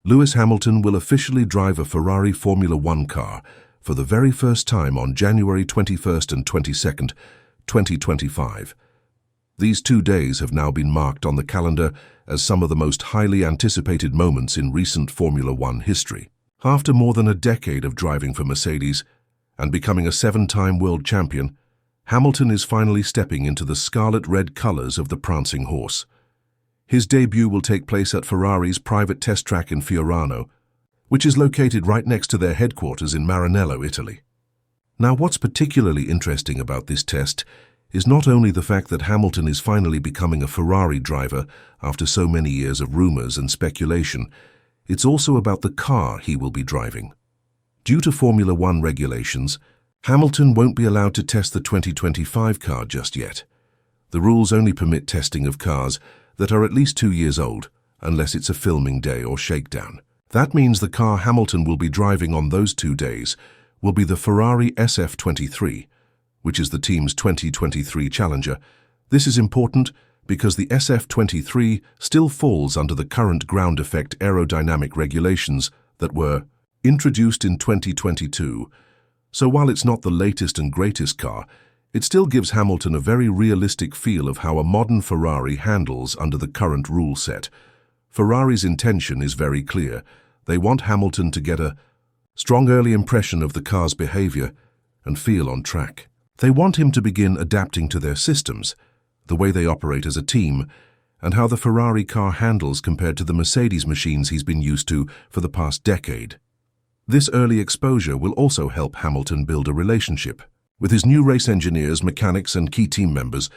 Lewis Hamilton will officially drive a Ferrari Formula One car for the very first time on January 21st and 22nd, 2025. These 2 days have now been marked on the calendar as some of the most highly anticipated moments in recent Formula One history. After more than a decade of driving for Mercedes and becoming a 7-time world champion, Hamilton is finally stepping into the scarlet-red colors of the prancing horse. His debut will take place at Ferrari's private test track in Fiorano, which is located right next to their headquarters in Maranello, Italy. Now, what's particularly interesting about this test is not only the fact that Hamilton is finally becoming a Ferrari driver after so many years of rumors and speculation, it's also about the car he will be driving. Due to Formula One regulations, Hamilton won't be allowed to test the 2025 car just yet. The rules only permit testing of cars that are at least 2 years old, unless it's a filming day or shakedown. That means the car Hamilton will be driving on those 2 days will be the Ferrari SF-23, which is the team's 2023 Challenger. This is important because the SF-23 still falls under the current ground effect aerodynamic regulations that were introduced in 2022. So while it's not the latest and greatest car, it still gives Hamilton a very realistic feel of how a modern Ferrari handles under the current rule set. Ferrari's intention is very clear. They want Hamilton to get a strong early impression of the car's behavior and feel on track. They want him to begin adapting to their systems, the way they operate as a team, and how the Ferrari car handles compared to the Mercedes machines he's been used to for the past decade. This early exposure will also help Hamilton build a relationship with his new race engineers, mechanics, and key team members,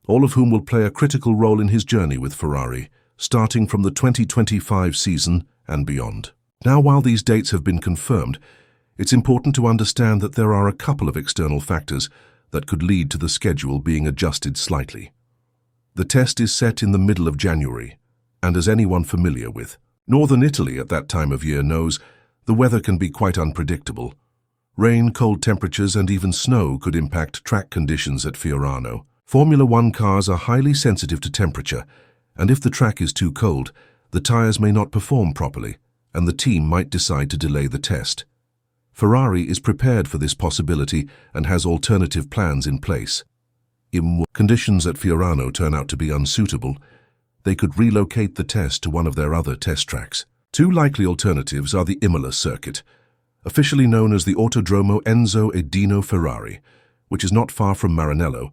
all of whom will play a critical role in his journey with Ferrari, starting from the 2025 season and beyond. Now, while these dates have been confirmed, it's important to understand that there are a couple of external factors that could lead to the schedule being adjusted slightly. The test is set in the middle of January, and as anyone familiar with northern Italy at that time of year knows, the weather can be quite unpredictable. Rain, cold temperatures, and even snow could impact track conditions at Fiorano. Formula One cars are highly sensitive to temperature, and if the track is too cold, the tires may not perform properly, and the team might decide to delay the test. Ferrari is prepared for this possibility and has alternative plans in place. If conditions at Fiorano turn out to be unsuitable, they could relocate the test to one of their other test tracks. Two likely alternatives are the Imola circuit, officially known as the Autodromo Enzo e Dino Ferrari, which is not far from Maranello,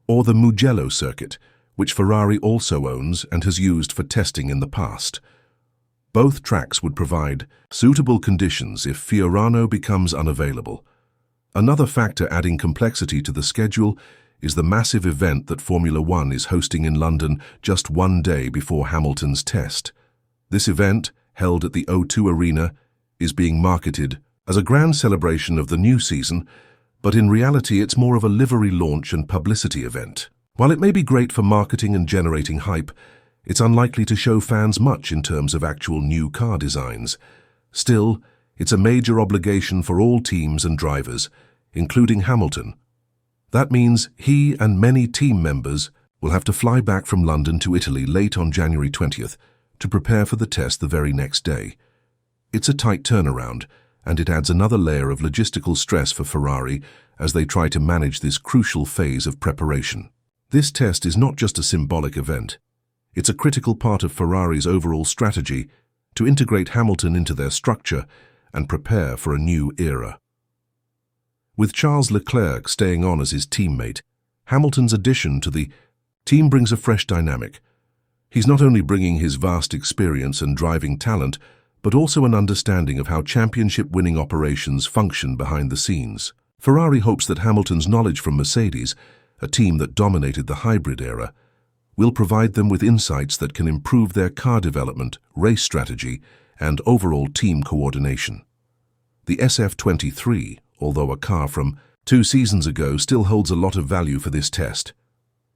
or the Mugello circuit, which Ferrari also owns and has used for testing in the past. Both tracks would provide suitable conditions if Fiorano becomes unavailable. Another factor adding complexity to the schedule is the massive event that Formula One is hosting in London just 1 day before Hamilton's test. This event, held at the O2 Arena, is being marketed as a grand celebration of the new season, but in reality it's more of a livery launch and publicity event. While it may be great for marketing and generating hype, it's unlikely to show fans much in terms of actual new car designs. Still, it's a major obligation for all teams and drivers, including Hamilton. That means he and many team members will have to fly back from London to Italy late on January 20th to prepare for the test the very next day. It's a tight turnaround, and it adds another layer of logistical stress for Ferrari as they try to manage this crucial phase of preparation. This test is not just a symbolic event. It's a critical part of Ferrari's overall strategy to integrate Hamilton into their structure and prepare for a new era. With Charles Leclerc staying on as his teammate, Hamilton's addition to the team brings a fresh dynamic. He's not only bringing his vast experience and driving talent, but also an understanding of how championship-winning operations function behind the scenes. Ferrari hopes that Hamilton's knowledge from Mercedes, a team that dominated the hybrid era, will provide them with insights that can improve their car development, race strategy, and overall team coordination. The SF-23, although a car from 2 seasons ago, still holds a lot of value for this test.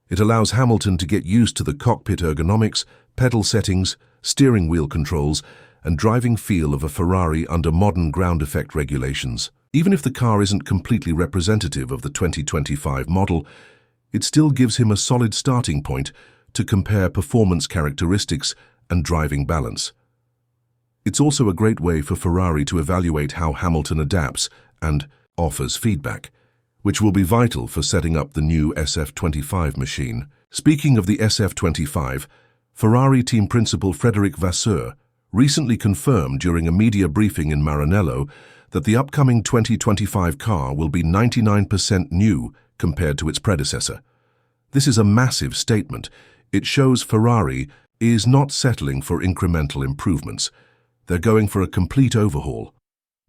It allows Hamilton to get used to the cockpit ergonomics, pedal settings, steering wheel controls, and driving feel of a Ferrari under modern ground effect regulations. Even if the car isn't completely representative of the 2025 model, it still gives him a solid starting point to compare performance characteristics and driving balance. It's also a great way for Ferrari to evaluate how Hamilton adapts and offers feedback, which will be vital for setting up the new SF-25 machine. Speaking of the SF-25, Ferrari team principal Frédéric Vasseur recently confirmed during a media briefing in Maranello that the upcoming 2025 car will be 99% new compared to its predecessor. This is a massive statement. It shows Ferrari is not settling for incremental improvements. They're going for a complete overhaul.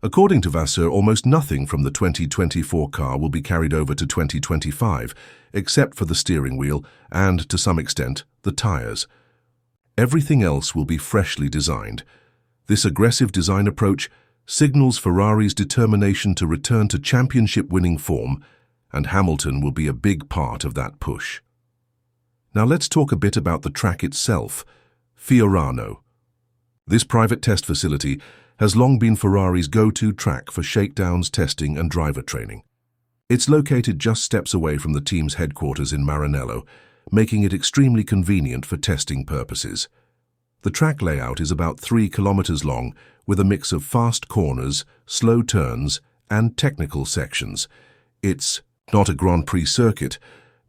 According to Vasseur, almost nothing from the 2024 car will be carried over to 2025, except for the steering wheel and, to some extent, the tires. Everything else will be freshly designed. This aggressive design approach signals Ferrari's determination to return to championship-winning form, and Hamilton will be a big part of that push. Now let's talk a bit about the track itself, Fiorano. This private test facility has long been Ferrari's go-to track for shakedowns, testing and driver training. It's located just steps away from the team's headquarters in Maranello, making it extremely convenient for testing purposes. The track layout is about 3 kilometers long, with a mix of fast corners, slow turns, and technical sections. It's not a Grand Prix circuit,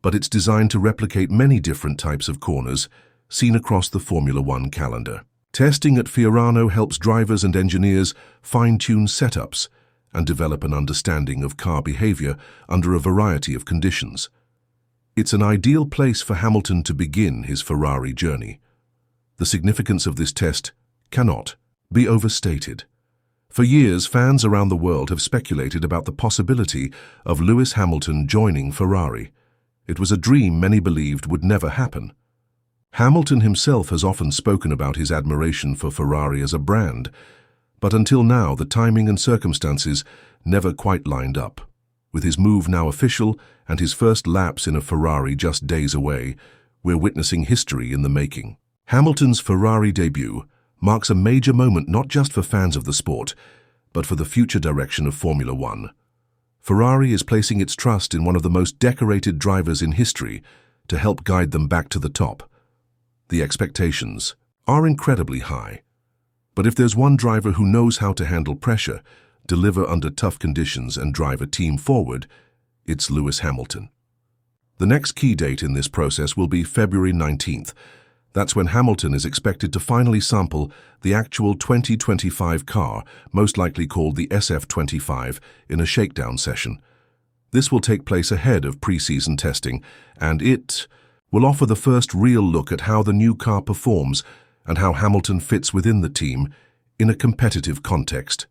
but it's designed to replicate many different types of corners seen across the Formula One calendar. Testing at Fiorano helps drivers and engineers fine-tune setups and develop an understanding of car behavior under a variety of conditions. It's an ideal place for Hamilton to begin his Ferrari journey. The significance of this test cannot be overstated. For years, fans around the world have speculated about the possibility of Lewis Hamilton joining Ferrari. It was a dream many believed would never happen. Hamilton himself has often spoken about his admiration for Ferrari as a brand, but until now the timing and circumstances never quite lined up. With his move now official and his first laps in a Ferrari just days away, we're witnessing history in the making. Hamilton's Ferrari debut marks a major moment not just for fans of the sport, but for the future direction of Formula One. Ferrari is placing its trust in one of the most decorated drivers in history to help guide them back to the top. The expectations are incredibly high. But if there's one driver who knows how to handle pressure, deliver under tough conditions and drive a team forward, it's Lewis Hamilton. The next key date in this process will be February 19th. That's when Hamilton is expected to finally sample the actual 2025 car, most likely called the SF-25, in a shakedown session. This will take place ahead of pre-season testing, and it will offer the first real look at how the new car performs and how Hamilton fits within the team in a competitive context.